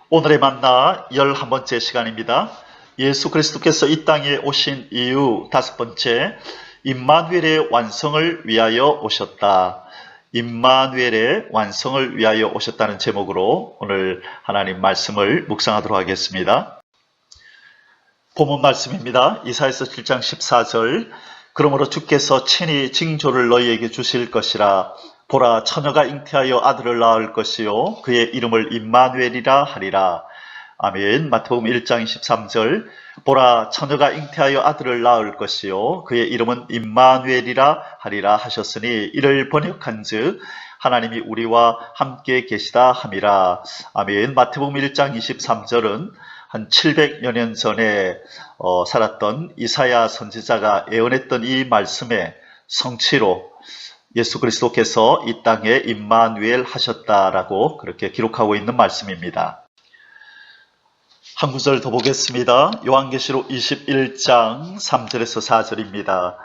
오늘의 만나 11번째 시간입니다. 예수 그리스도께서 이 땅에 오신 이유 5번째, 임마누엘의 완성을 위하여 오셨다. 임마누엘의 완성을 위하여 오셨다는 제목으로 오늘 하나님 말씀을 묵상하도록 하겠습니다. 본문 말씀입니다. 이사야서 7장 14절, 그러므로 주께서 친히 징조를 너희에게 주실 것이라. 보라, 처녀가 잉태하여 아들을 낳을 것이요 그의 이름을 임마누엘이라 하리라. 아멘. 마태복음 1장 23절, 보라, 처녀가 잉태하여 아들을 낳을 것이요 그의 이름은 임마누엘이라 하리라 하셨으니, 이를 번역한즉 하나님이 우리와 함께 계시다 함이라. 아멘. 마태복음 1장 23절은 한 700여 년 전에 살았던 이사야 선지자가 예언했던 이 말씀의 성취로 예수 그리스도께서 이 땅에 임마누엘 하셨다라고 그렇게 기록하고 있는 말씀입니다. 한 구절 더 보겠습니다. 요한계시록 21장 3절에서 4절입니다.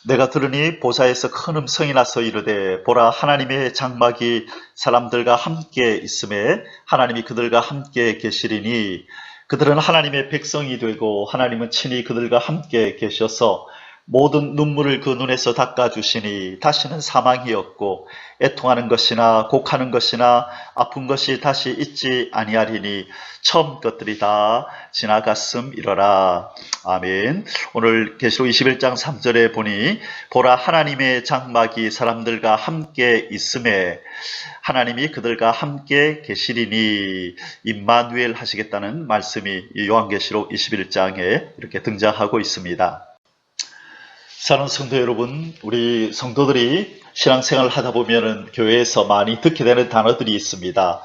내가 들으니 보좌에서 큰 음성이 나서 이르되, 보라, 하나님의 장막이 사람들과 함께 있음에 하나님이 그들과 함께 계시리니, 그들은 하나님의 백성이 되고 하나님은 친히 그들과 함께 계셔서 모든 눈물을 그 눈에서 닦아주시니, 다시는 사망이 없고 애통하는 것이나 곡하는 것이나 아픈 것이 다시 있지 아니하리니 처음 것들이 다 지나갔음이러라. 아멘. 오늘 계시록 21장 3절에 보니, 보라, 하나님의 장막이 사람들과 함께 있음에 하나님이 그들과 함께 계시리니 임마누엘 하시겠다는 말씀이 요한계시록 21장에 이렇게 등장하고 있습니다. 사랑하는 성도 여러분, 우리 성도들이 신앙생활을 하다 보면은 교회에서 많이 듣게 되는 단어들이 있습니다.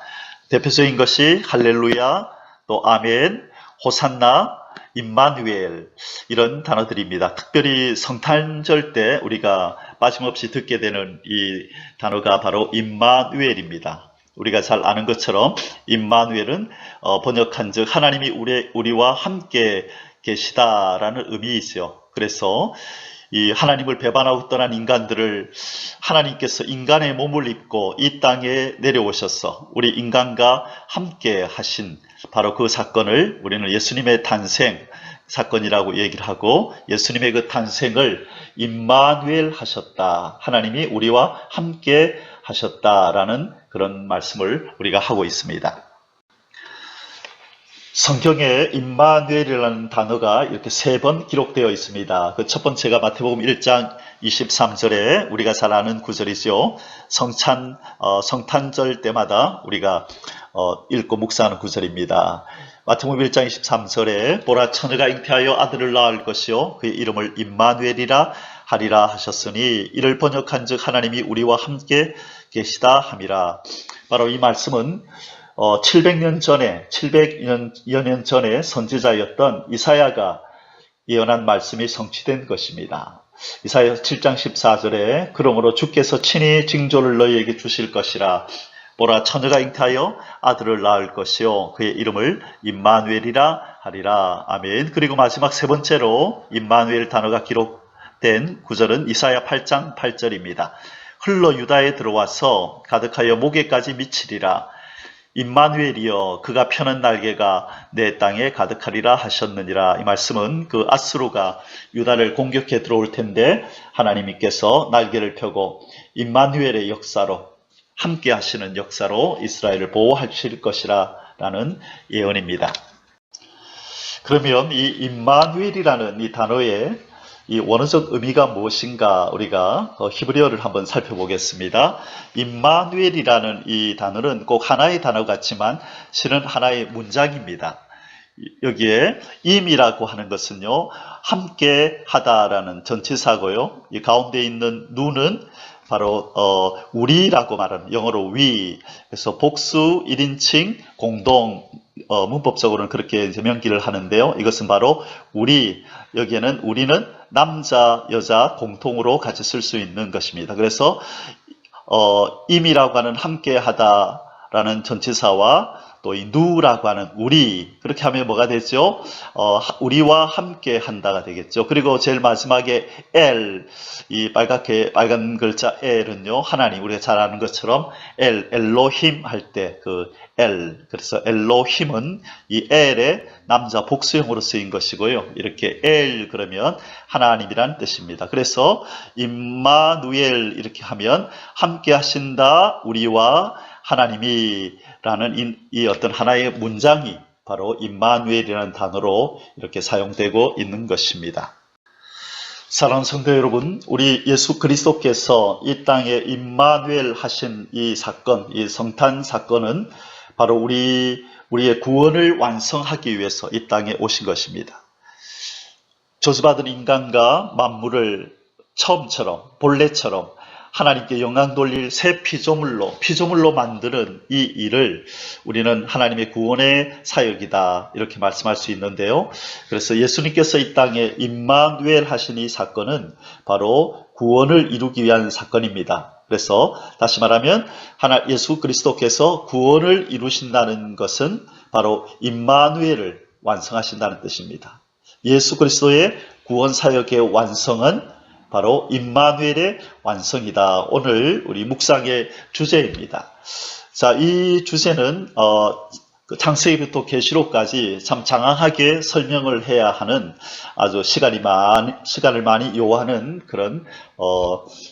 대표적인 것이 할렐루야, 또 아멘, 호산나, 임마누엘, 이런 단어들입니다. 특별히 성탄절 때 우리가 빠짐없이 듣게 되는 이 단어가 바로 임마누엘입니다. 우리가 잘 아는 것처럼 임마누엘은 번역한즉 하나님이 우리와 함께 계시다라는 의미이죠. 그래서 이 하나님을 배반하고 떠난 인간들을 하나님께서 인간의 몸을 입고 이 땅에 내려오셔서 우리 인간과 함께 하신 바로 그 사건을 우리는 예수님의 탄생 사건이라고 얘기를 하고, 예수님의 그 탄생을 임마누엘 하셨다, 하나님이 우리와 함께 하셨다라는 그런 말씀을 우리가 하고 있습니다. 성경에 임마누엘이라는 단어가 이렇게 3번 기록되어 있습니다. 그 첫 번째가 마태복음 1장 23절에 우리가 잘 아는 구절이죠. 성탄절 때마다 우리가 읽고 묵상하는 구절입니다. 마태복음 1장 23절에 보라, 처녀가 잉태하여 아들을 낳을 것이요 그의 이름을 임마누엘이라 하리라 하셨으니, 이를 번역한즉 하나님이 우리와 함께 계시다 함이라. 바로 이 말씀은 700여 년 전에 선지자였던 이사야가 예언한 말씀이 성취된 것입니다. 이사야 7장 14절에 그러므로 주께서 친히 징조를 너희에게 주실 것이라. 보라, 처녀가 잉태하여 아들을 낳을 것이요 그의 이름을 임마누엘이라 하리라. 아멘. 그리고 마지막 3번째로 임마누엘 단어가 기록된 구절은 이사야 8장 8절입니다. 흘러 유다에 들어와서 가득하여 목에까지 미치리라. 임마누엘이여, 그가 펴는 날개가 내 땅에 가득하리라 하셨느니라. 이 말씀은 그 아수르가 유다를 공격해 들어올 텐데 하나님께서 날개를 펴고 임마누엘의 역사로, 함께 하시는 역사로 이스라엘을 보호하실 것이라 라는 예언입니다. 그러면 이 임마누엘이라는 이 단어의 이 원어적 의미가 무엇인가 우리가 히브리어를 한번 살펴보겠습니다. 임마누엘이라는 이 단어는 꼭 하나의 단어 같지만 실은 하나의 문장입니다. 여기에 임이라고 하는 것은요, 함께 하다라는 전치사고요. 이 가운데 있는 누는 바로 우리라고 말하는 영어로 we. 그래서 복수 1인칭 공동, 문법적으로는 그렇게 이제 명기를 하는데요. 이것은 바로 우리, 여기에는 우리는 남자, 여자 공통으로 같이 쓸 수 있는 것입니다. 그래서 임이라고 하는 함께 하다라는 전치사와 또 이 누라고 하는 우리, 그렇게 하면 뭐가 되죠? 우리와 함께 한다가 되겠죠. 그리고 제일 마지막에 엘, 이 빨간 글자 엘은요, 하나님, 우리가 잘 아는 것처럼 엘로힘 할 때 그 그래서 엘로힘은 이 엘의 남자 복수형으로 쓰인 것이고요. 이렇게 엘 그러면 하나님이란 뜻입니다. 그래서 임마누엘 이렇게 하면 함께 하신다 우리와 하나님이라는 이 어떤 하나의 문장이 바로 임마누엘이라는 단어로 이렇게 사용되고 있는 것입니다. 사랑하는 성도 여러분, 우리 예수 그리스도께서 이 땅에 임마누엘 하신 이 사건, 이 성탄 사건은 바로 우리의 구원을 완성하기 위해서 이 땅에 오신 것입니다. 저주받은 인간과 만물을 처음처럼, 본래처럼 하나님께 영광 돌릴 새 피조물로 만드는 이 일을 우리는 하나님의 구원의 사역이다, 이렇게 말씀할 수 있는데요. 그래서 예수님께서 이 땅에 임마누엘 하신 이 사건은 바로 구원을 이루기 위한 사건입니다. 그래서 다시 말하면 예수 그리스도께서 구원을 이루신다는 것은 바로 임마누엘을 완성하신다는 뜻입니다. 예수 그리스도의 구원 사역의 완성은 바로 임마누엘의 완성이다. 오늘 우리 묵상의 주제입니다. 자, 이 주제는 창세기부터 계시록까지 참 장황하게 설명을 해야 하는 아주 시간을 많이 요하는 그런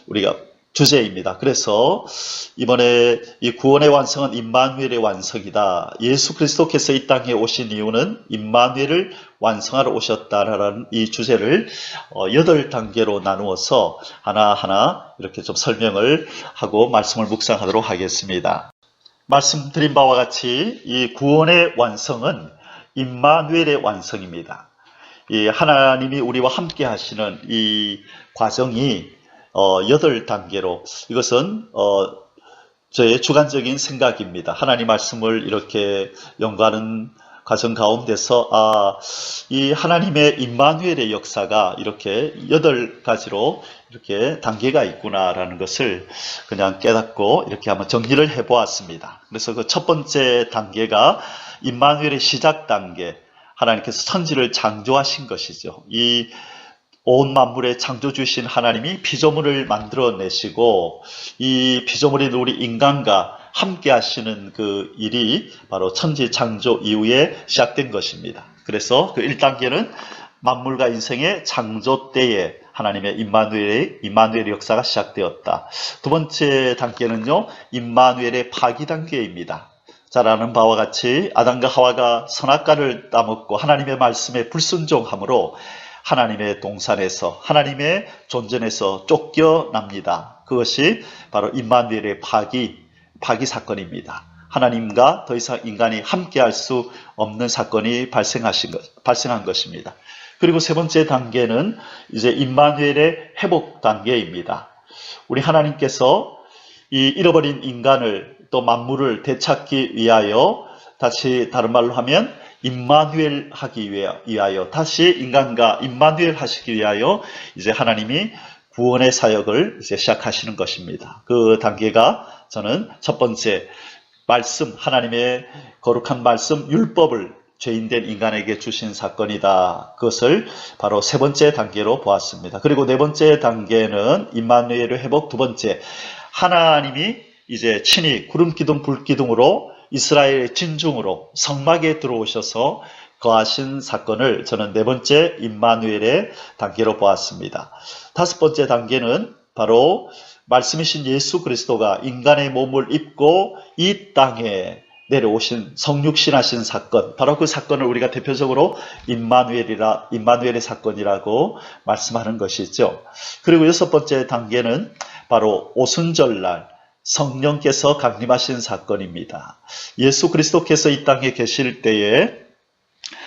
우리가 주제입니다. 그래서 이번에 이 구원의 완성은 임마누엘의 완성이다. 예수 그리스도께서 이 땅에 오신 이유는 임마누엘을 완성하러 오셨다라는 이 주제를 8단계로 나누어서 하나하나 이렇게 좀 설명을 하고 말씀을 묵상하도록 하겠습니다. 말씀드린 바와 같이 이 구원의 완성은 임마누엘의 완성입니다. 이 하나님이 우리와 함께 하시는 이 과정이 8단계로, 이것은 저의 주관적인 생각입니다. 하나님 말씀을 이렇게 연구하는 과정 가운데서 이 하나님의 임마누엘의 역사가 이렇게 8가지로 이렇게 단계가 있구나라는 것을 그냥 깨닫고 이렇게 한번 정리를 해보았습니다. 그래서 그 첫 번째 단계가 임마누엘의 시작 단계, 하나님께서 천지를 창조하신 것이죠. 이 온 만물의 창조주이신 하나님이 피조물을 만들어내시고 이 피조물인 우리 인간과 함께 하시는 그 일이 바로 천지 창조 이후에 시작된 것입니다. 그래서 그 1단계는 만물과 인생의 창조 때에 하나님의 임마누엘의 역사가 시작되었다. 두 번째 단계는요, 임마누엘의 파기 단계입니다. 잘 아는 바와 같이 아담과 하와가 선악과를 따먹고 하나님의 말씀에 불순종함으로 하나님의 동산에서, 하나님의 존전에서 쫓겨납니다. 그것이 바로 임마누엘의 파기 사건입니다. 하나님과 더 이상 인간이 함께할 수 없는 사건이 발생한 것입니다. 그리고 세 번째 단계는 이제 임마누엘의 회복 단계입니다. 우리 하나님께서 이 잃어버린 인간을 또 만물을 되찾기 위하여, 다시 다른 말로 하면 임마누엘 하기 위하여, 다시 인간과 임마누엘 하시기 위하여 이제 하나님이 구원의 사역을 이제 시작하시는 것입니다. 그 단계가 저는 첫 번째 말씀, 하나님의 거룩한 말씀, 율법을 죄인된 인간에게 주신 사건이다. 그것을 바로 세 번째 단계로 보았습니다. 그리고 네 번째 단계는 임마누엘의 회복, 두 번째, 하나님이 이제 친히 구름기둥 불기둥으로 이스라엘의 진중으로 성막에 들어오셔서 거하신 사건을 저는 네 번째 임마누엘의 단계로 보았습니다. 다섯 번째 단계는 바로 말씀이신 예수 그리스도가 인간의 몸을 입고 이 땅에 내려오신 성육신하신 사건, 바로 그 사건을 우리가 대표적으로 임마누엘의 사건이라고 말씀하는 것이죠. 그리고 여섯 번째 단계는 바로 오순절날 성령께서 강림하신 사건입니다. 예수 그리스도께서 이 땅에 계실 때에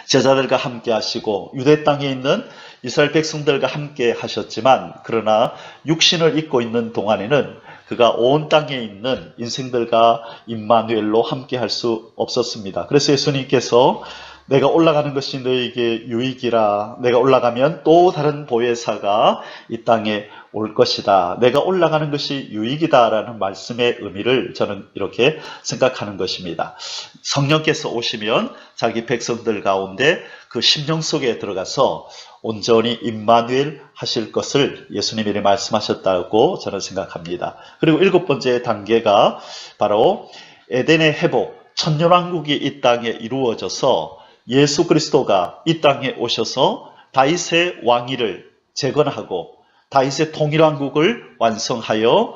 제자들과 함께 하시고 유대 땅에 있는 이스라엘 백성들과 함께 하셨지만, 그러나 육신을 입고 있는 동안에는 그가 온 땅에 있는 인생들과 임마누엘로 함께 할 수 없었습니다. 그래서 예수님께서 내가 올라가는 것이 너에게 유익이라. 내가 올라가면 또 다른 보혜사가 이 땅에 올 것이다. 내가 올라가는 것이 유익이다라는 말씀의 의미를 저는 이렇게 생각하는 것입니다. 성령께서 오시면 자기 백성들 가운데 그 심령 속에 들어가서 온전히 임마누엘 하실 것을 예수님이 말씀하셨다고 저는 생각합니다. 그리고 7번째 단계가 바로 에덴의 회복, 천년왕국이 이 땅에 이루어져서 예수 그리스도가 이 땅에 오셔서 다윗의 왕위를 재건하고 다윗의 통일왕국을 완성하여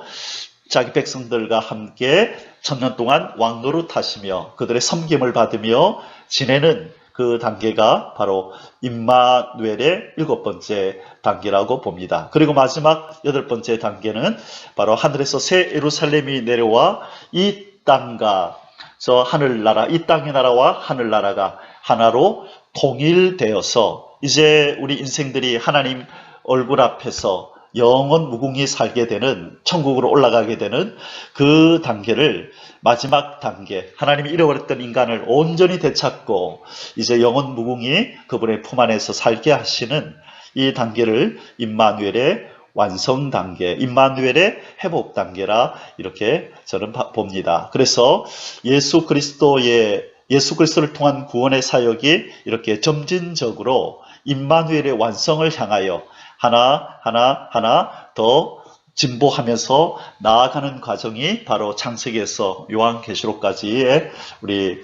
자기 백성들과 함께 천년 동안 왕노릇하시며 그들의 섬김을 받으며 지내는 그 단계가 바로 임마누엘의 7번째 단계라고 봅니다. 그리고 마지막 8번째 단계는 바로 하늘에서 새 예루살렘이 내려와 이 땅과 저 하늘나라, 이 땅의 나라와 하늘나라가 하나로 통일되어서 이제 우리 인생들이 하나님 얼굴 앞에서 영원 무궁히 살게 되는, 천국으로 올라가게 되는 그 단계를, 마지막 단계, 하나님이 잃어버렸던 인간을 온전히 되찾고 이제 영원 무궁히 그분의 품 안에서 살게 하시는 이 단계를 임마누엘의 완성 단계, 임마누엘의 회복 단계라 이렇게 저는 봅니다. 그래서 예수 그리스도를 통한 구원의 사역이 이렇게 점진적으로 임마누엘의 완성을 향하여 하나 더 진보하면서 나아가는 과정이 바로 창세기에서 요한계시록까지의 우리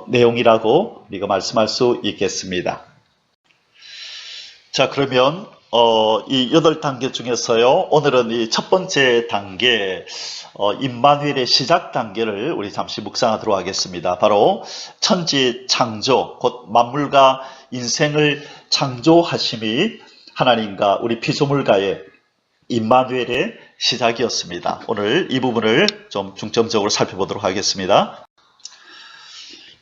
내용이라고 우리가 말씀할 수 있겠습니다. 자, 그러면 이 8단계 중에서요, 오늘은 이 첫 번째 단계, 임마누엘의 시작 단계를 우리 잠시 묵상하도록 하겠습니다. 바로 천지 창조, 곧 만물과 인생을 창조하심이 하나님과 우리 피조물과의 임마누엘의 시작이었습니다. 오늘 이 부분을 좀 중점적으로 살펴보도록 하겠습니다.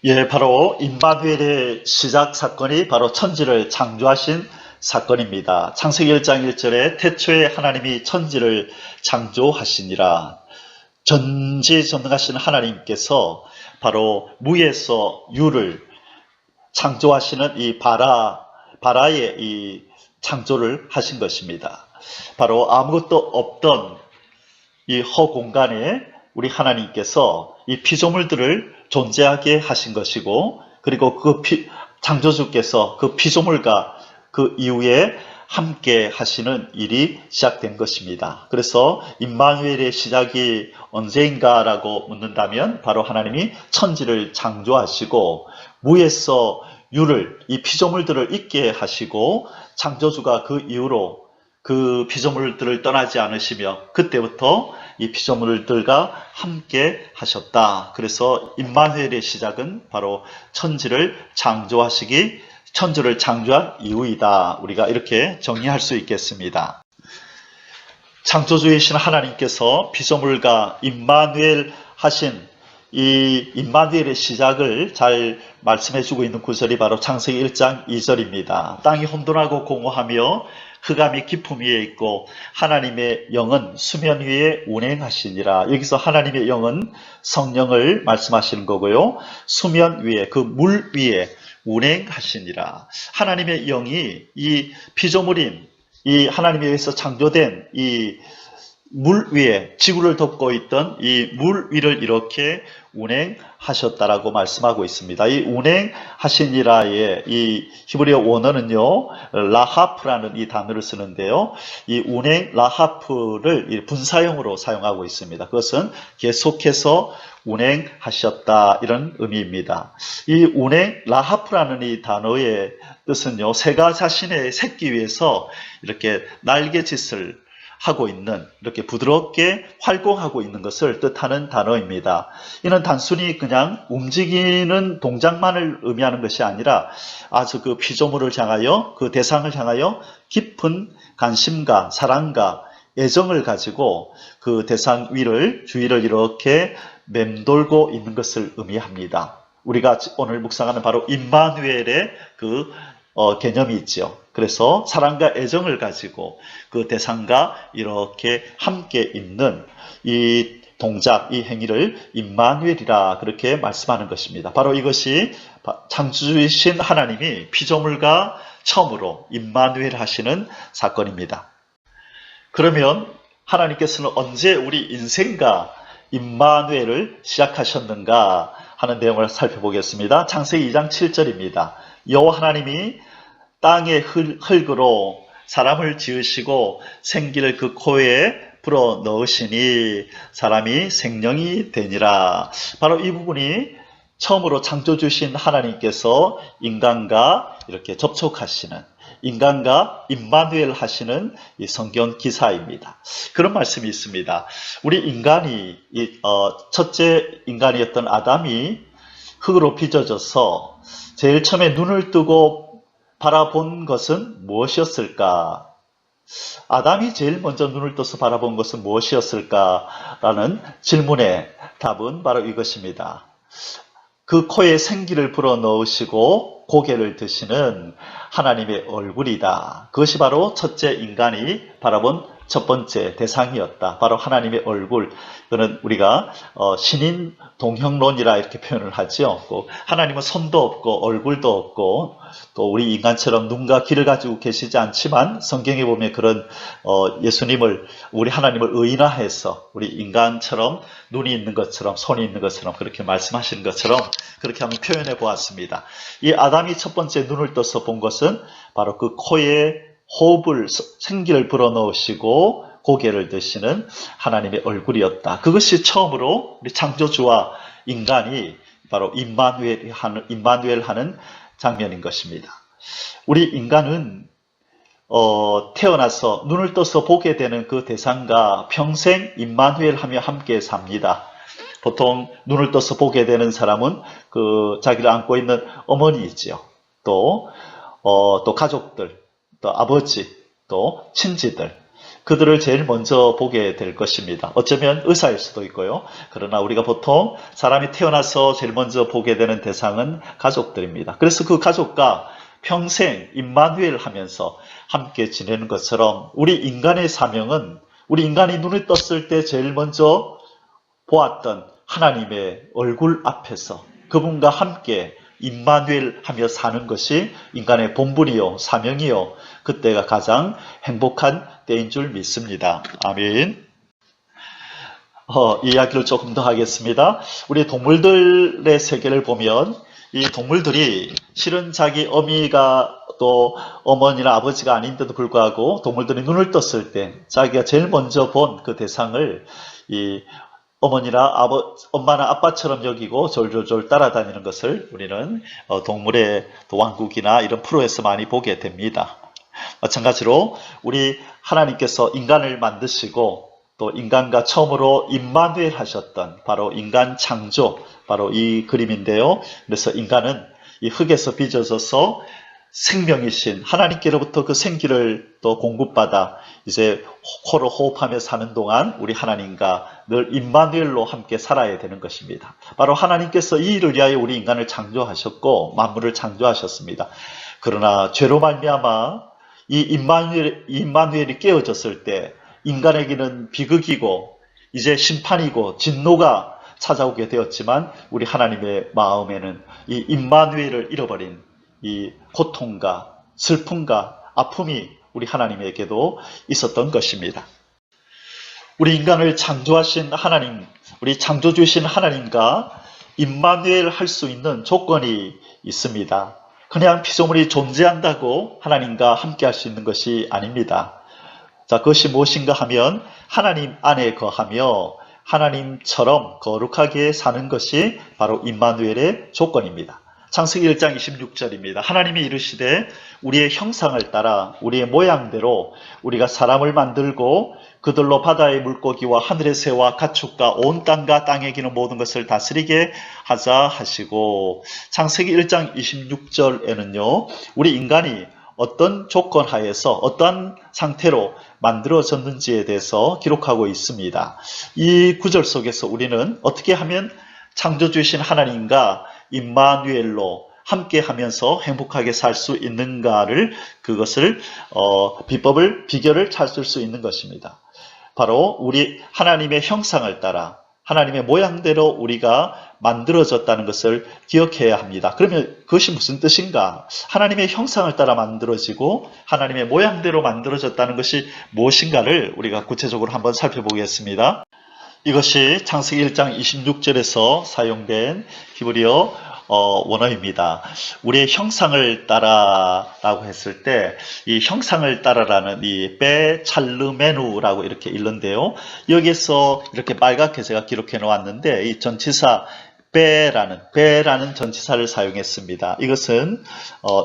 예, 바로 임마누엘의 시작 사건이 바로 천지를 창조하신 사건입니다. 창세기 1장 1절에 태초에 하나님이 천지를 창조하시니라. 전지전능하신 하나님께서 바로 무에서 유를 창조하시는 이 바라의 이 창조를 하신 것입니다. 바로 아무것도 없던 이 허공간에 우리 하나님께서 이 피조물들을 존재하게 하신 것이고, 그리고 그 창조주께서 그 피조물과 그 이후에 함께 하시는 일이 시작된 것입니다. 그래서 임마누엘의 시작이 언제인가라고 묻는다면 바로 하나님이 천지를 창조하시고 무에서 유를, 이 피조물들을 있게 하시고 창조주가 그 이후로 그 피조물들을 떠나지 않으시며 그때부터 이 피조물들과 함께 하셨다. 그래서 임마누엘의 시작은 바로 천지를 창조한 이후이다. 우리가 이렇게 정리할 수 있겠습니다. 창조주이신 하나님께서 피조물과 임마누엘 하신 이 임마누엘의 시작을 잘 말씀해주고 있는 구절이 바로 창세기 1장 2절입니다. 땅이 혼돈하고 공허하며 흑암이 깊음 위에 있고 하나님의 영은 수면 위에 운행하시니라. 여기서 하나님의 영은 성령을 말씀하시는 거고요. 수면 위에, 그 물 위에 운행하시니라. 하나님의 영이 이 피조물인 이 하나님에 의해서 창조된 이 물 위에, 지구를 덮고 있던 이 물 위를 이렇게 운행하셨다라고 말씀하고 있습니다. 이 운행하시니라의 이 히브리어 원어는요, 라하프라는 이 단어를 쓰는데요, 이 운행 라하프를 분사형으로 사용하고 있습니다. 그것은 계속해서 운행하셨다, 이런 의미입니다. 이 운행 라하프라는 이 단어의 뜻은요, 새가 자신의 새끼 위에서 이렇게 날개짓을 하고 있는, 이렇게 부드럽게 활동하고 있는 것을 뜻하는 단어입니다. 이는 단순히 그냥 움직이는 동작만을 의미하는 것이 아니라 아주 그 피조물을 향하여, 그 대상을 향하여 깊은 관심과 사랑과 애정을 가지고 그 대상 주위를 이렇게 맴돌고 있는 것을 의미합니다. 우리가 오늘 묵상하는 바로 임마누엘의 그 개념이 있죠. 그래서 사랑과 애정을 가지고 그 대상과 이렇게 함께 있는 이 동작, 이 행위를 임마누엘이라 그렇게 말씀하는 것입니다. 바로 이것이 창조주이신 하나님이 피조물과 처음으로 임마누엘 하시는 사건입니다. 그러면 하나님께서는 언제 우리 인생과 임마누엘을 시작하셨는가 하는 내용을 살펴보겠습니다. 창세기 2장 7절입니다. 여호와 하나님이 땅의 흙으로 사람을 지으시고 생기를 그 코에 불어 넣으시니 사람이 생명이 되니라. 바로 이 부분이 처음으로 창조주신 하나님께서 인간과 이렇게 접촉하시는, 인간과 임마누엘 하시는 이 성경 기사입니다. 그런 말씀이 있습니다. 우리 인간이 첫째 인간이었던 아담이 흙으로 빚어져서 제일 처음에 눈을 뜨고 바라본 것은 무엇이었을까? 아담이 제일 먼저 눈을 떠서 바라본 것은 무엇이었을까라는 질문의 답은 바로 이것입니다. 그 코에 생기를 불어넣으시고 고개를 드시는 하나님의 얼굴이다. 그것이 바로 첫째 인간이 바라본 첫 번째 대상이었다. 바로 하나님의 얼굴. 이거는 우리가 신인 동형론이라 이렇게 표현을 하죠. 하나님은 손도 없고 얼굴도 없고 또 우리 인간처럼 눈과 귀를 가지고 계시지 않지만 성경에 보면 그런 예수님을, 우리 하나님을 의인화해서 우리 인간처럼 눈이 있는 것처럼 손이 있는 것처럼 그렇게 말씀하시는 것처럼 그렇게 한번 표현해 보았습니다. 이 아담이 첫 번째 눈을 떠서 본 것은 바로 그 코에 호흡을, 생기를 불어넣으시고 고개를 드시는 하나님의 얼굴이었다. 그것이 처음으로 우리 창조주와 인간이 바로 임마누엘 하는 장면인 것입니다. 우리 인간은 태어나서 눈을 떠서 보게 되는 그 대상과 평생 임마누엘 하며 함께 삽니다. 보통 눈을 떠서 보게 되는 사람은 그 자기를 안고 있는 어머니이지요. 또 가족들, 또 아버지, 또 친지들, 그들을 제일 먼저 보게 될 것입니다. 어쩌면 의사일 수도 있고요. 그러나 우리가 보통 사람이 태어나서 제일 먼저 보게 되는 대상은 가족들입니다. 그래서 그 가족과 평생 임마누엘 하면서 함께 지내는 것처럼 우리 인간의 사명은, 우리 인간이 눈을 떴을 때 제일 먼저 보았던 하나님의 얼굴 앞에서 그분과 함께 임마누엘 하며 사는 것이 인간의 본분이요 사명이요, 그때가 가장 행복한 때인 줄 믿습니다. 아멘. 이 이야기를 조금 더 하겠습니다. 우리 동물들의 세계를 보면 이 동물들이 실은 자기 어미가 또 어머니나 아버지가 아닌데도 불구하고 동물들이 눈을 떴을 때 자기가 제일 먼저 본 그 대상을 이 어머니나 엄마나 아빠처럼 여기고 졸졸졸 따라다니는 것을 우리는 동물의 왕국이나 이런 프로에서 많이 보게 됩니다. 마찬가지로 우리 하나님께서 인간을 만드시고 또 인간과 처음으로 임마누엘 하셨던 바로 인간 창조, 바로 이 그림인데요. 그래서 인간은 이 흙에서 빚어져서 생명이신 하나님께로부터 그 생기를 또 공급받아 이제 코로 호흡하며 사는 동안 우리 하나님과 늘 임마누엘로 함께 살아야 되는 것입니다. 바로 하나님께서 이 일을 위하여 우리 인간을 창조하셨고 만물을 창조하셨습니다. 그러나 죄로 말미암아 이 임마누엘이 깨어졌을 때 인간에게는 비극이고 이제 심판이고 진노가 찾아오게 되었지만 우리 하나님의 마음에는 이 임마누엘을 잃어버린 이 고통과 슬픔과 아픔이 우리 하나님에게도 있었던 것입니다. 우리 인간을 창조하신 하나님, 우리 창조주신 하나님과 임마누엘 할 수 있는 조건이 있습니다. 그냥 피조물이 존재한다고 하나님과 함께 할 수 있는 것이 아닙니다. 자, 그것이 무엇인가 하면 하나님 안에 거하며 하나님처럼 거룩하게 사는 것이 바로 임마누엘의 조건입니다. 창세기 1장 26절입니다. 하나님이 이르시되 우리의 형상을 따라 우리의 모양대로 우리가 사람을 만들고 그들로 바다의 물고기와 하늘의 새와 가축과 온 땅과 땅에 기는 모든 것을 다스리게 하자 하시고, 창세기 1장 26절에는요 우리 인간이 어떤 조건 하에서 어떠한 상태로 만들어졌는지에 대해서 기록하고 있습니다. 이 구절 속에서 우리는 어떻게 하면 창조주이신 하나님과 임마누엘로 함께 하면서 행복하게 살 수 있는가를, 그것을 비결을 찾을 수 있는 것입니다. 바로 우리 하나님의 형상을 따라 하나님의 모양대로 우리가 만들어졌다는 것을 기억해야 합니다. 그러면 그것이 무슨 뜻인가? 하나님의 형상을 따라 만들어지고 하나님의 모양대로 만들어졌다는 것이 무엇인가를 우리가 구체적으로 한번 살펴보겠습니다. 이것이 창세기 1장 26절에서 사용된 히브리어 원어입니다. 우리의 형상을 따라라고 했을 때 이 형상을 따라라는 이 베찰르메누라고 이렇게 읽는데요. 여기서 이렇게 빨갛게 제가 기록해 놓았는데 이 전치사 베라는 전치사를 사용했습니다. 이것은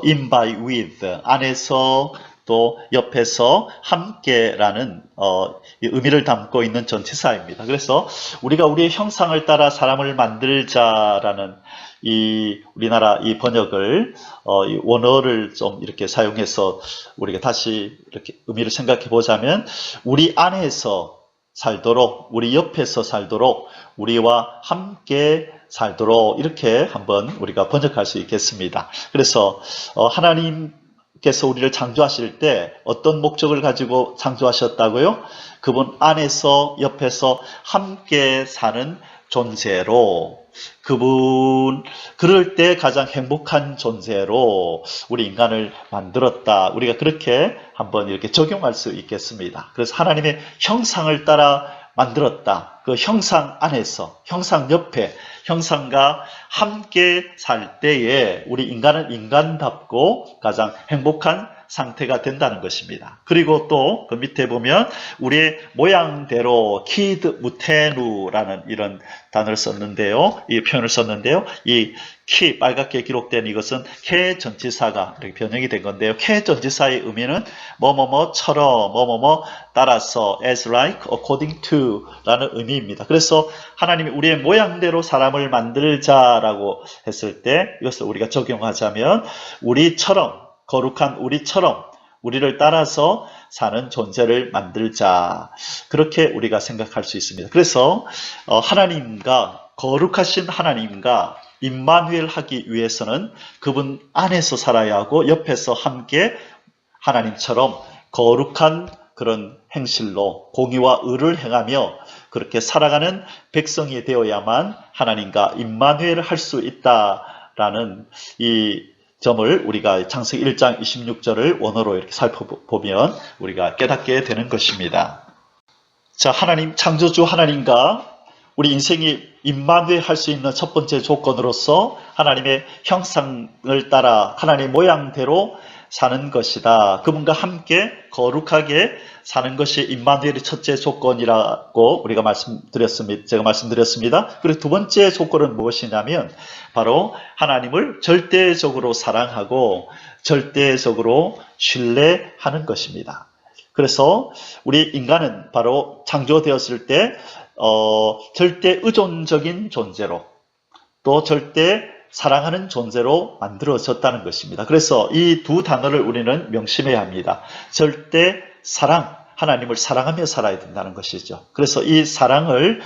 in by with 안에서 또 옆에서 함께라는 의미를 담고 있는 전치사입니다. 그래서 우리가 우리의 형상을 따라 사람을 만들자라는 이 우리나라 이 번역을 이 원어를 좀 이렇게 사용해서 우리가 다시 이렇게 의미를 생각해 보자면 우리 안에서 살도록 우리 옆에서 살도록 우리와 함께 살도록 이렇게 한번 우리가 번역할 수 있겠습니다. 그래서 하나님께서 우리를 창조하실 때 어떤 목적을 가지고 창조하셨다고요? 그분 안에서 옆에서 함께 사는 존재로 그럴 때 가장 행복한 존재로 우리 인간을 만들었다. 우리가 그렇게 한번 이렇게 적용할 수 있겠습니다. 그래서 하나님의 형상을 따라 만들었다. 그 형상 안에서, 형상 옆에, 형상과 함께 살 때에 우리 인간은 인간답고 가장 행복한 상태가 된다는 것입니다. 그리고 또 그 밑에 보면 우리의 모양대로 키드 무테누라는 이런 단어를 썼는데요. 이 표현을 썼는데요. 이 키 빨갛게 기록된 이것은 캐 전치사가 이렇게 변형이 된 건데요. 캐 전치사의 의미는 뭐뭐뭐처럼 뭐뭐뭐 따라서 as like according to 라는 의미입니다. 그래서 하나님이 우리의 모양대로 사람을 만들자라고 했을 때 이것을 우리가 적용하자면 우리처럼 거룩한 우리처럼 우리를 따라서 사는 존재를 만들자. 그렇게 우리가 생각할 수 있습니다. 그래서 하나님과 거룩하신 하나님과 임마누엘 하기 위해서는 그분 안에서 살아야 하고 옆에서 함께 하나님처럼 거룩한 그런 행실로 공의와 의를 행하며 그렇게 살아가는 백성이 되어야만 하나님과 임마누엘을 할 수 있다라는 이 점을 우리가 창세기 1장 26절을 원어로 이렇게 살펴보면 우리가 깨닫게 되는 것입니다. 자, 하나님, 창조주 하나님과 우리 인생이 임마누엘 할 수 있는 첫 번째 조건으로서 하나님의 형상을 따라 하나님의 모양대로 사는 것이다. 그분과 함께 거룩하게 사는 것이 임마누엘의 첫째 조건이라고 우리가 제가 말씀드렸습니다. 그리고 두 번째 조건은 무엇이냐면 바로 하나님을 절대적으로 사랑하고 절대적으로 신뢰하는 것입니다. 그래서 우리 인간은 바로 창조되었을 때 절대 의존적인 존재로 또 절대 사랑하는 존재로 만들어졌다는 것입니다. 그래서 이 두 단어를 우리는 명심해야 합니다. 절대 사랑, 하나님을 사랑하며 살아야 된다는 것이죠. 그래서 이 사랑을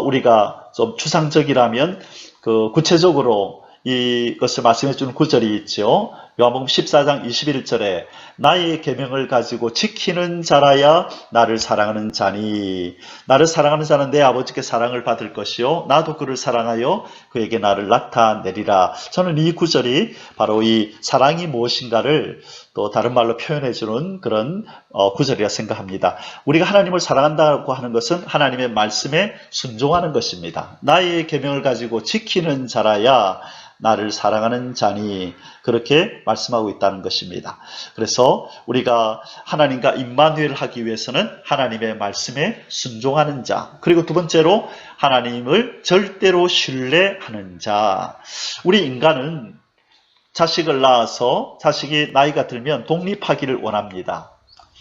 우리가 좀 추상적이라면 구체적으로 이것을 말씀해 주는 구절이 있죠. 요한복음 14장 21절에 나의 계명을 가지고 지키는 자라야 나를 사랑하는 자니 나를 사랑하는 자는 내 아버지께 사랑을 받을 것이요 나도 그를 사랑하여 그에게 나를 나타내리라. 저는 이 구절이 바로 이 사랑이 무엇인가를 또 다른 말로 표현해 주는 그런 구절이라 생각합니다. 우리가 하나님을 사랑한다고 하는 것은 하나님의 말씀에 순종하는 것입니다. 나의 계명을 가지고 지키는 자라야 나를 사랑하는 자니 그렇게 말씀하고 있다는 것입니다. 그래서 우리가 하나님과 임마누엘을 하기 위해서는 하나님의 말씀에 순종하는 자, 그리고 두 번째로 하나님을 절대로 신뢰하는 자. 우리 인간은 자식을 낳아서 자식이 나이가 들면 독립하기를 원합니다.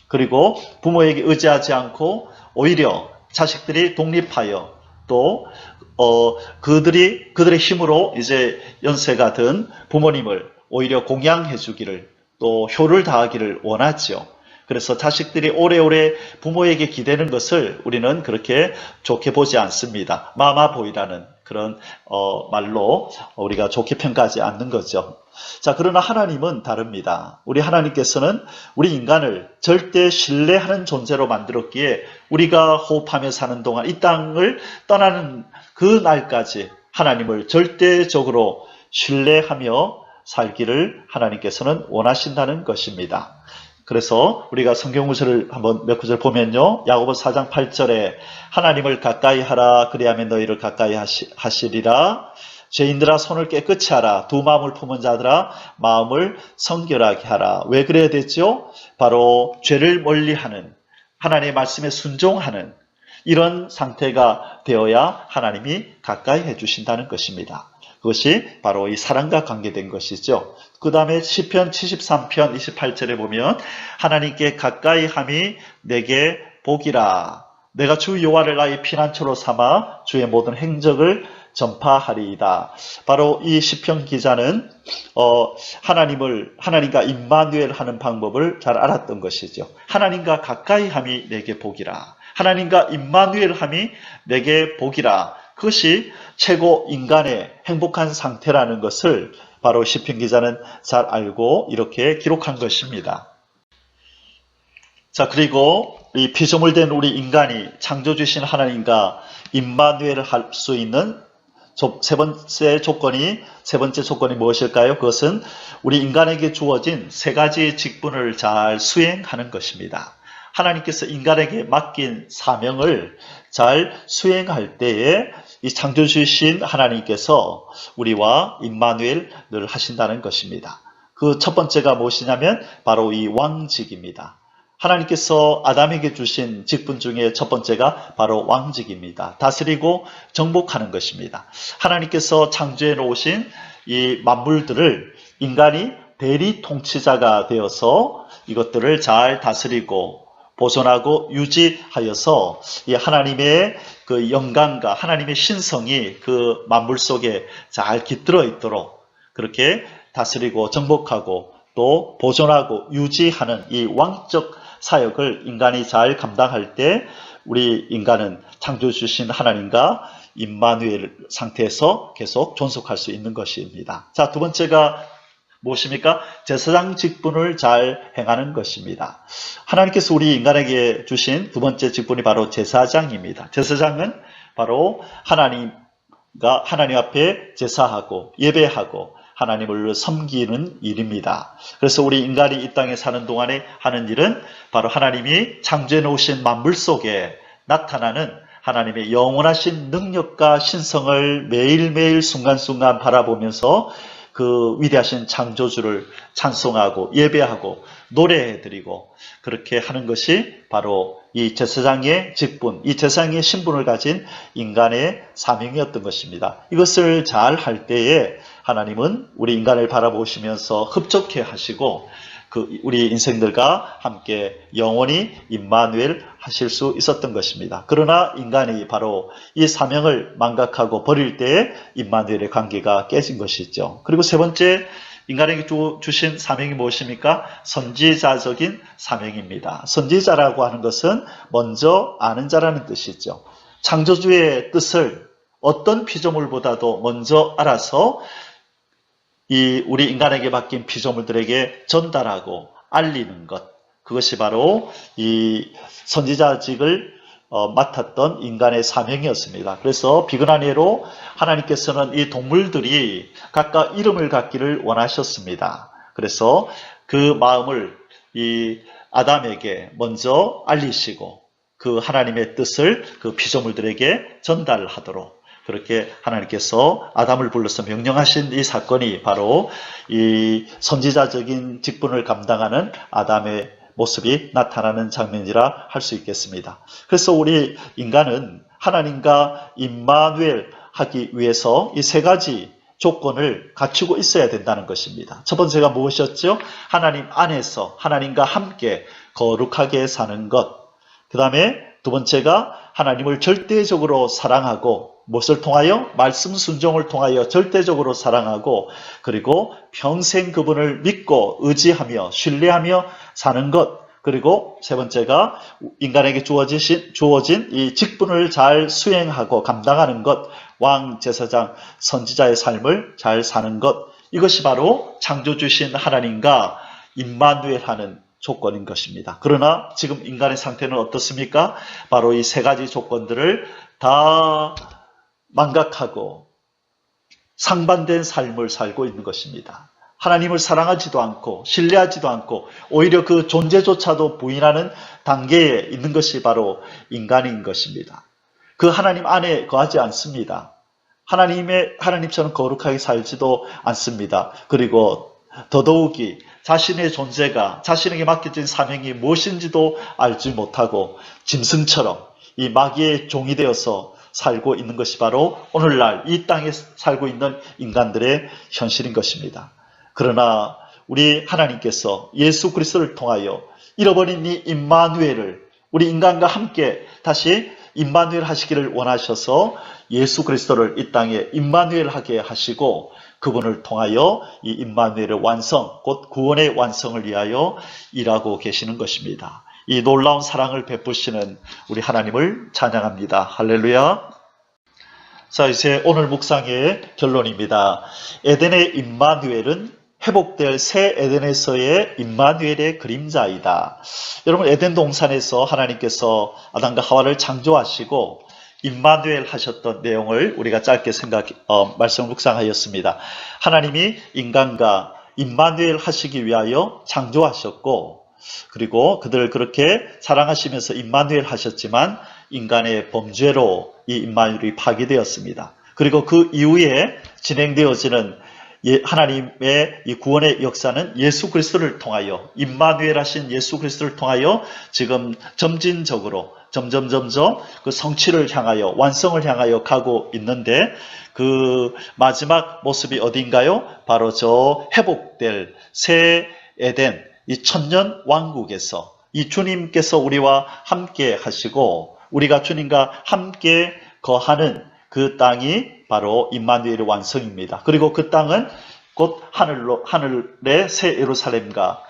그리고 부모에게 의지하지 않고 오히려 자식들이 독립하여 또 그들의 힘으로 이제 연세가 든 부모님을 오히려 공양해 주기를 또 효를 다하기를 원하죠. 그래서 자식들이 오래오래 부모에게 기대는 것을 우리는 그렇게 좋게 보지 않습니다. 마마보이라는 그런 말로 우리가 좋게 평가하지 않는 거죠. 자, 그러나 하나님은 다릅니다. 우리 하나님께서는 우리 인간을 절대 신뢰하는 존재로 만들었기에 우리가 호흡하며 사는 동안 이 땅을 떠나는 그 날까지 하나님을 절대적으로 신뢰하며 살기를 하나님께서는 원하신다는 것입니다. 그래서 우리가 성경 구절을 한번 몇 구절 보면요. 야고보서 4장 8절에 하나님을 가까이 하라 그리하면 너희를 가까이 하시리라. 죄인들아 손을 깨끗이 하라. 두 마음을 품은 자들아 마음을 성결하게 하라. 왜 그래야 되죠? 바로 죄를 멀리하는, 하나님의 말씀에 순종하는 이런 상태가 되어야 하나님이 가까이 해주신다는 것입니다. 그것이 바로 이 사랑과 관계된 것이죠. 그 다음에 시편 73편 28절에 보면 하나님께 가까이 함이 내게 복이라. 내가 주 여호와를 나의 피난처로 삼아 주의 모든 행적을 전파하리이다. 바로 이 시편 기자는 하나님과 임마누엘 하는 방법을 잘 알았던 것이죠. 하나님과 가까이 함이 내게 복이라. 하나님과 임마누엘 함이 내게 복이라. 그것이 최고 인간의 행복한 상태라는 것을 바로 시편 기자는 잘 알고 이렇게 기록한 것입니다. 자, 그리고 이 피조물된 우리 인간이 창조주신 하나님과 임마누엘을 할 수 있는 세 번째 조건이 무엇일까요? 그것은 우리 인간에게 주어진 세 가지 직분을 잘 수행하는 것입니다. 하나님께서 인간에게 맡긴 사명을 잘 수행할 때에 이 창조주신 하나님께서 우리와 임마누엘을 하신다는 것입니다. 그 첫 번째가 무엇이냐면 바로 이 왕직입니다. 하나님께서 아담에게 주신 직분 중에 첫 번째가 바로 왕직입니다. 다스리고 정복하는 것입니다. 하나님께서 창조해 놓으신 이 만물들을 인간이 대리 통치자가 되어서 이것들을 잘 다스리고 보존하고 유지하여서 이 하나님의 그 영광과 하나님의 신성이 그 만물 속에 잘 깃들어 있도록 그렇게 다스리고 정복하고 또 보존하고 유지하는 이 왕적 사역을 인간이 잘 감당할 때 우리 인간은 창조주신 하나님과 임마누엘 상태에서 계속 존속할 수 있는 것입니다. 자, 두 번째가 무엇입니까? 제사장 직분을 잘 행하는 것입니다. 하나님께서 우리 인간에게 주신 두 번째 직분이 바로 제사장입니다. 제사장은 바로 하나님 앞에 제사하고 예배하고 하나님을 섬기는 일입니다. 그래서 우리 인간이 이 땅에 사는 동안에 하는 일은 바로 하나님이 창조해 놓으신 만물 속에 나타나는 하나님의 영원하신 능력과 신성을 매일매일 순간순간 바라보면서 그 위대하신 창조주를 찬송하고 예배하고 노래해드리고 그렇게 하는 것이 바로 이 제사장의 직분, 이 제사장의 신분을 가진 인간의 사명이었던 것입니다. 이것을 잘 할 때에 하나님은 우리 인간을 바라보시면서 흡족해 하시고 우리 인생들과 함께 영원히 임마누엘 하실 수 있었던 것입니다. 그러나 인간이 바로 이 사명을 망각하고 버릴 때에 임마누엘의 관계가 깨진 것이죠. 그리고 세 번째 인간에게 주신 사명이 무엇입니까? 선지자적인 사명입니다. 선지자라고 하는 것은 먼저 아는 자라는 뜻이죠. 창조주의 뜻을 어떤 피조물보다도 먼저 알아서 우리 인간에게 맡긴 피조물들에게 전달하고 알리는 것, 그것이 바로 이 선지자직을 맡았던 인간의 사명이었습니다. 그래서 비근한 예로 하나님께서는 이 동물들이 각각 이름을 갖기를 원하셨습니다. 그래서 그 마음을 이 아담에게 먼저 알리시고 그 하나님의 뜻을 그 피조물들에게 전달하도록 그렇게 하나님께서 아담을 불러서 명령하신 이 사건이 바로 이 선지자적인 직분을 감당하는 아담의 모습이 나타나는 장면이라 할 수 있겠습니다. 그래서 우리 인간은 하나님과 임마누엘 하기 위해서 이 세 가지 조건을 갖추고 있어야 된다는 것입니다. 첫 번째가 무엇이었죠? 하나님 안에서 하나님과 함께 거룩하게 사는 것. 그 다음에 두 번째가 하나님을 절대적으로 사랑하고 무엇을 통하여? 말씀 순종을 통하여 절대적으로 사랑하고 그리고 평생 그분을 믿고 의지하며 신뢰하며 사는 것, 그리고 세 번째가 인간에게 주어진 이 직분을 잘 수행하고 감당하는 것, 왕, 제사장, 선지자의 삶을 잘 사는 것, 이것이 바로 창조주신 하나님과 임마누엘 하는 조건인 것입니다. 그러나 지금 인간의 상태는 어떻습니까? 바로 이 세 가지 조건들을 다 망각하고 상반된 삶을 살고 있는 것입니다. 하나님을 사랑하지도 않고 신뢰하지도 않고 오히려 그 존재조차도 부인하는 단계에 있는 것이 바로 인간인 것입니다. 그 하나님 안에 거하지 않습니다. 하나님처럼 거룩하게 살지도 않습니다. 그리고 더더욱이 자신의 존재가 자신에게 맡겨진 사명이 무엇인지도 알지 못하고 짐승처럼 이 마귀의 종이 되어서 살고 있는 것이 바로 오늘날 이 땅에 살고 있는 인간들의 현실인 것입니다. 그러나 우리 하나님께서 예수 그리스도를 통하여 잃어버린 이 임마누엘을 우리 인간과 함께 다시 임마누엘 하시기를 원하셔서 예수 그리스도를 이 땅에 임마누엘 하게 하시고 그분을 통하여 이 임마누엘의 완성, 곧 구원의 완성을 위하여 일하고 계시는 것입니다. 이 놀라운 사랑을 베푸시는 우리 하나님을 찬양합니다. 할렐루야. 자, 이제 오늘 묵상의 결론입니다. 에덴의 임마누엘은 회복될 새 에덴에서의 임마누엘의 그림자이다. 여러분, 에덴 동산에서 하나님께서 아담과 하와를 창조하시고 임마누엘 하셨던 내용을 우리가 짧게 말씀 묵상하였습니다. 하나님이 인간과 임마누엘 하시기 위하여 창조하셨고, 그리고 그들을 그렇게 사랑하시면서 임마누엘 하셨지만 인간의 범죄로 이 임마누엘이 파기되었습니다. 그리고 그 이후에 진행되어지는 하나님의 이 구원의 역사는 예수 그리스도를 통하여 임마누엘 하신 예수 그리스도를 통하여 지금 점진적으로 점점 그 성취를 향하여 완성을 향하여 가고 있는데 그 마지막 모습이 어딘가요? 바로 저 회복될 새 에덴, 이 천년 왕국에서 이 주님께서 우리와 함께 하시고 우리가 주님과 함께 거하는 그 땅이 바로 임마누엘의 완성입니다. 그리고 그 땅은 곧 하늘의 새 예루살렘과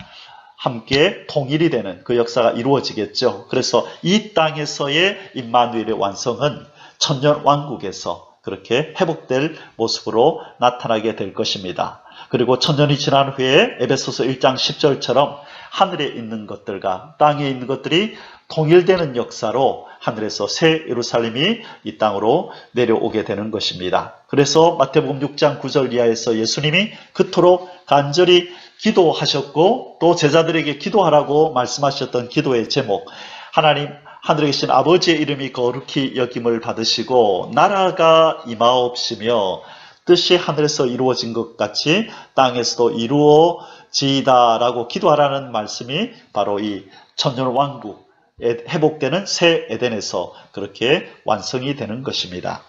함께 통일이 되는 그 역사가 이루어지겠죠. 그래서 이 땅에서의 임마누엘의 완성은 천년 왕국에서 그렇게 회복될 모습으로 나타나게 될 것입니다. 그리고 천년이 지난 후에 에베소서 1장 10절처럼 하늘에 있는 것들과 땅에 있는 것들이 통일되는 역사로 하늘에서 새 예루살렘이 이 땅으로 내려오게 되는 것입니다. 그래서 마태복음 6장 9절 이하에서 예수님이 그토록 간절히 기도하셨고 또 제자들에게 기도하라고 말씀하셨던 기도의 제목, 하나님 하늘에 계신 아버지의 이름이 거룩히 여김을 받으시고 나라가 임하옵시며 뜻이 하늘에서 이루어진 것 같이 땅에서도 이루어지이다 라고 기도하라는 말씀이 바로 이 천년 왕국 회복되는 새 에덴에서 그렇게 완성이 되는 것입니다.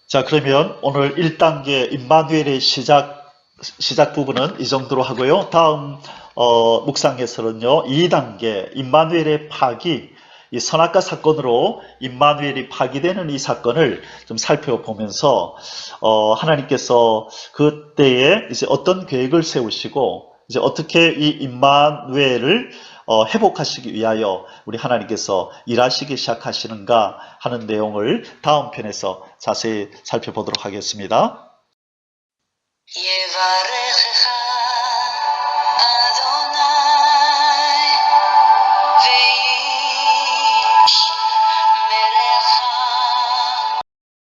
자, 그러면 오늘 1단계 임마누엘의 시작 부분은 이 정도로 하고요. 다음 묵상에서는요, 2단계 임마누엘의 파기, 이 선악과 사건으로 임마누엘이 파기되는 이 사건을 좀 살펴보면서 하나님께서 그때에 이제 어떤 계획을 세우시고 이제 어떻게 이 임마누엘을 회복하시기 위하여 우리 하나님께서 일하시기 시작하시는가 하는 내용을 다음 편에서 자세히 살펴보도록 하겠습니다.